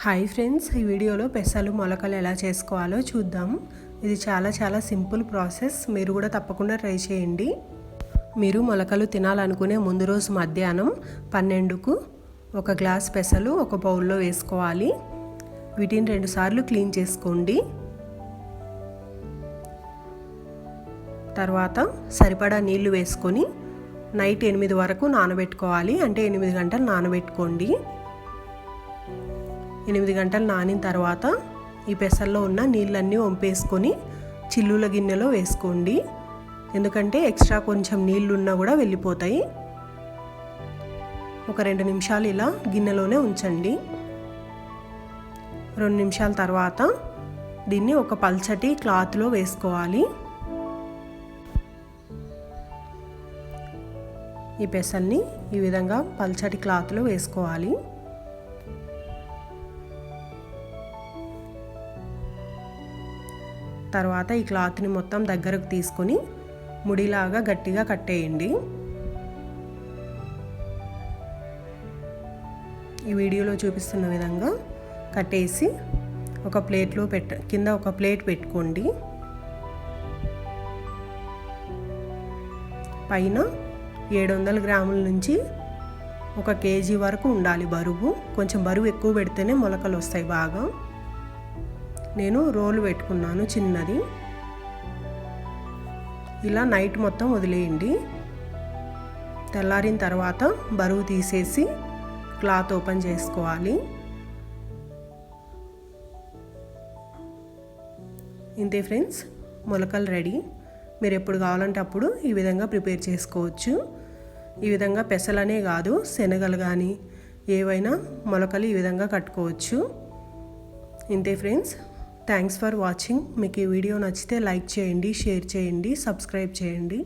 Hi friends, ఈ వీడియోలో పెసలు మొలకలు ఎలా చేసుకోవాలో చూద్దాం. ఇది చాలా సింపుల్ ప్రాసెస్. మీరు కూడా తప్పకుండా ట్రై చేయండి. మీరు మొలకలు తినాలనుకునే ముందు రోజు మధ్యాహ్నం 12కు ఒక గ్లాస్ పెసలు ఒక బౌల్లో వేసుకోవాలి. వీటిని 2 సార్లు క్లీన్ చేసుకోండి. తర్వాత సరిపడా నీళ్లు వేసుకొని నైట్ 8 వరకు నానబెట్టుకోవాలి. అంటే 8 గంటలు నానబెట్టుకోండి. 8 గంటలు నానిన తర్వాత ఈ పెసల్లో ఉన్న నీళ్ళన్నీ వంపేసుకొని చిల్లుల గిన్నెలో వేసుకోండి. ఎందుకంటే ఎక్స్ట్రా కొంచెం నీళ్ళు ఉన్నా కూడా వెళ్ళిపోతాయి. ఒక 2 నిమిషాలు ఇలా గిన్నెలోనే ఉంచండి. 2 నిమిషాల తర్వాత దీన్ని ఒక పల్చటి క్లాత్లో వేసుకోవాలి. ఈ పెసల్ని ఈ విధంగా పల్చటి క్లాత్లో వేసుకోవాలి. తర్వాత ఈ క్లాత్ని మొత్తం దగ్గరకు తీసుకొని ముడిలాగా గట్టిగా కట్టేయండి. ఈ వీడియోలో చూపిస్తున్న విధంగా కట్టేసి ఒక ప్లేట్లో కింద ఒక ప్లేట్ పెట్టుకోండి. పైన 700 గ్రాముల నుంచి 1 కేజీ వరకు ఉండాలి బరువు. కొంచెం బరువు ఎక్కువ పెడితేనే మొలకలు వస్తాయి బాగా. నేను రోలు పెట్టుకున్నాను చిన్నది. ఇలా నైట్ మొత్తం వదిలేయండి. తెల్లారిన తర్వాత బరువు తీసేసి క్లాత్ ఓపెన్ చేసుకోవాలి. ఇంతే ఫ్రెండ్స్, మొలకలు రెడీ. మీరు ఎప్పుడు కావాలంటే అప్పుడు ఈ విధంగా ప్రిపేర్ చేసుకోవచ్చు. ఈ విధంగా పెసలనే కాదు, శనగలు కానీ ఏవైనా మొలకలు ఈ విధంగా కట్టుకోవచ్చు. ఇంతే ఫ్రెండ్స్, థ్యాంక్స్ ఫర్ వాచింగ్. మీకు ఈ వీడియో నచ్చితే లైక్ చేయండి, షేర్ చేయండి, సబ్స్క్రైబ్ చేయండి.